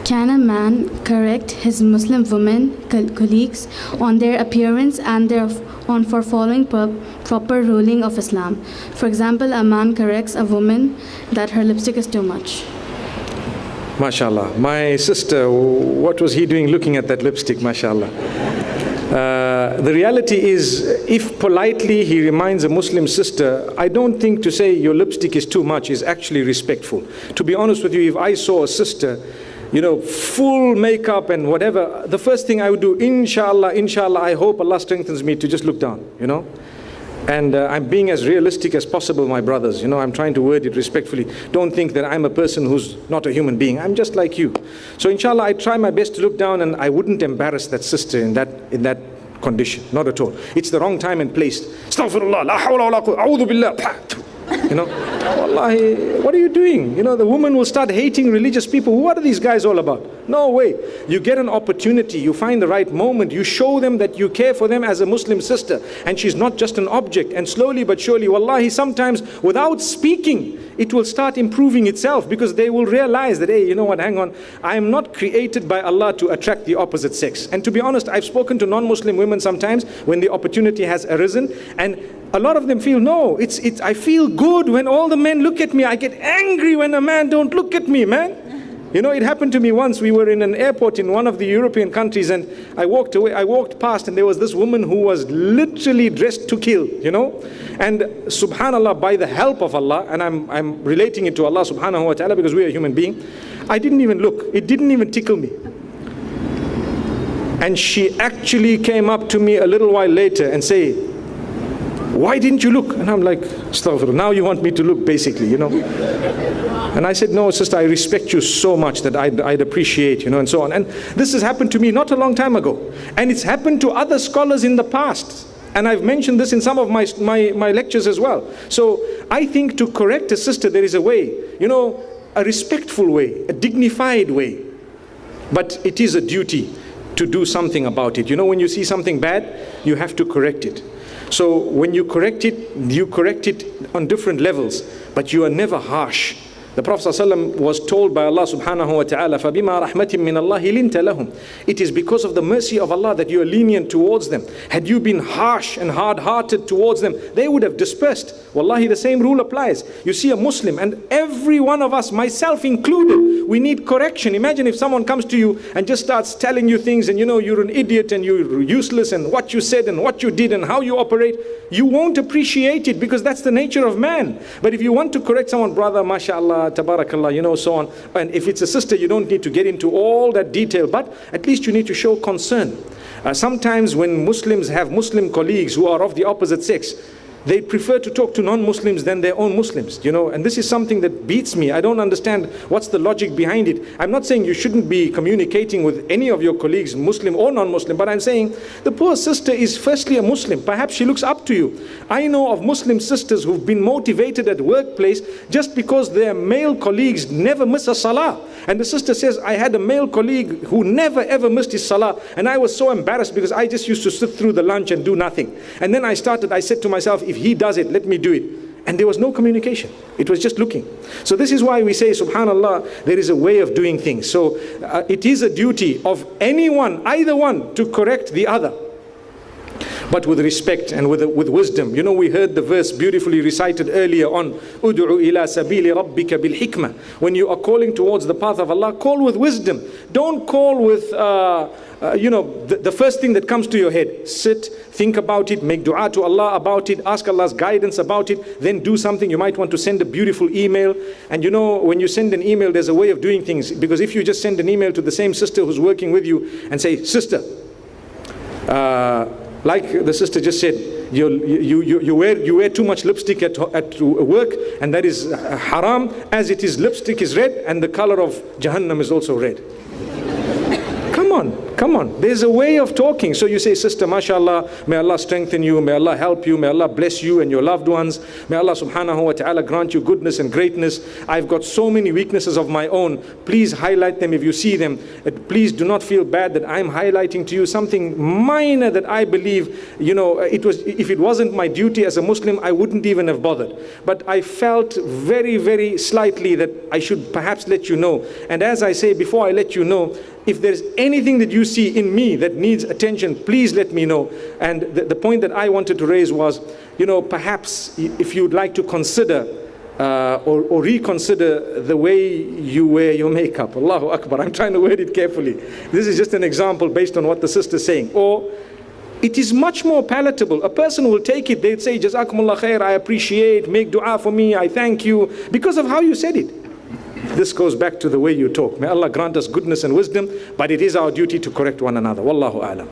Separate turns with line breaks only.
Can a man correct his Muslim women colleagues on their appearance and for following proper ruling of Islam? For example, a man corrects a woman that her lipstick is too much.
MashaAllah. My sister, what was he doing looking at that lipstick, MashaAllah? The reality is, if politely he reminds a Muslim sister, I don't think to say your lipstick is too much is actually respectful. To be honest with you, if I saw a sister, you know, full makeup and whatever, the first thing I would do, inshallah, I hope Allah strengthens me to just look down, you know. And I'm being as realistic as possible, my brothers. You know, I'm trying to word it respectfully. Don't think that I'm a person who's not a human being. I'm just like you. So inshallah, I try my best to look down, and I wouldn't embarrass that sister in that condition. Not at all. It's the wrong time and place. Astaghfirullah, la hawla wa la quwwata, a'udhu billah. You know, wallahi, what are you doing? You know, the woman will start hating religious people. What are these guys all about? No way. You get an opportunity, you find the right moment, you show them that you care for them as a Muslim sister, and she's not just an object. And slowly but surely, wallahi, sometimes without speaking, it will start improving itself, because they will realize that, hey, you know what, hang on, I am not created by Allah to attract the opposite sex. And to be honest, I've spoken to non-Muslim women sometimes when the opportunity has arisen, and a lot of them feel, no, I feel good when all the men look at me. I get angry when a man don't look at me, man. You know, it happened to me once. We were in an airport in one of the European countries, and I walked past, and there was this woman who was literally dressed to kill, you know. And subhanallah, by the help of Allah, and I'm relating it to Allah subhanahu wa ta'ala, because we are a human being, I didn't even look. It didn't even tickle me. And she actually came up to me a little while later and say, why didn't you look? And I'm like, astaghfirullah, now you want me to look, basically, you know. And I said, no, sister, I respect you so much that I'd appreciate, you know, and so on. And this has happened to me not a long time ago. And it's happened to other scholars in the past. And I've mentioned this in some of my lectures as well. So I think to correct a sister, there is a way, you know, a respectful way, a dignified way. But it is a duty to do something about it. You know, when you see something bad, you have to correct it. So when you correct it on different levels, but you are never harsh. The Prophet ﷺ was told by Allah subhanahu wa ta'ala, فَبِمَا رَحْمَةٍ مِّنَ اللَّهِ لِنْتَ لَهُمْ. It is because of the mercy of Allah that you are lenient towards them. Had you been harsh and hard-hearted towards them, they would have dispersed. Wallahi, the same rule applies. You see a Muslim, and every one of us, myself included, we need correction. Imagine if someone comes to you and just starts telling you things, and you know you're an idiot and you're useless, and what you said and what you did and how you operate, you won't appreciate it, because that's the nature of man. But if you want to correct someone, brother, mashallah, tabarakallah, you know, so on. And if it's a sister, you don't need to get into all that detail, but at least you need to show concern. Sometimes when Muslims have Muslim colleagues who are of the opposite sex, they prefer to talk to non-Muslims than their own Muslims, you know, and this is something that beats me. I don't understand what's the logic behind it. I'm not saying you shouldn't be communicating with any of your colleagues, Muslim or non-Muslim, but I'm saying the poor sister is firstly a Muslim. Perhaps she looks up to you. I know of Muslim sisters who've been motivated at workplace just because their male colleagues never miss a salah. And the sister says, I had a male colleague who never ever missed his salah, and I was so embarrassed because I just used to sit through the lunch and do nothing. And then I said to myself, if he does it, let me do it. And there was no communication. It was just looking. So this is why we say, subhanallah, there is a way of doing things. So it is a duty of anyone, either one, to correct the other, but with respect and with wisdom. You know, we heard the verse beautifully recited earlier on, Ud'u ila sabili rabbika bil hikmah. When you are calling towards the path of Allah, call with wisdom. Don't call with you know, the first thing that comes to your head. Sit, think about it, make dua to Allah about it, ask Allah's guidance about it, then do something. You might want to send a beautiful email. And you know, when you send an email, there's a way of doing things. Because if you just send an email to the same sister who's working with you and say, sister, like the sister just said, you wear too much lipstick at work, and that is haram, as it is lipstick is red and the color of Jahannam is also red. Come come on. There's a way of talking. So you say, sister, mashallah, may Allah strengthen you, may Allah help you, may Allah bless you and your loved ones. May Allah subhanahu wa ta'ala grant you goodness and greatness. I've got so many weaknesses of my own. Please highlight them if you see them. Please do not feel bad that I'm highlighting to you something minor that I believe, if it wasn't my duty as a Muslim, I wouldn't even have bothered. But I felt very, very slightly that I should perhaps let you know. And as I say, before I let you know, if there's anything that you see in me that needs attention, please let me know. And the point that I wanted to raise was, perhaps if you'd like to consider or reconsider the way you wear your makeup. Allahu Akbar. I'm trying to word it carefully. This is just an example based on what the sister's saying. Or it is much more palatable. A person will take it, they'd say, Jazakumullah khair, I appreciate, make dua for me, I thank you, because of how you said it. This goes back to the way you talk. May Allah grant us goodness and wisdom, but it is our duty to correct one another. Wallahu a'lam.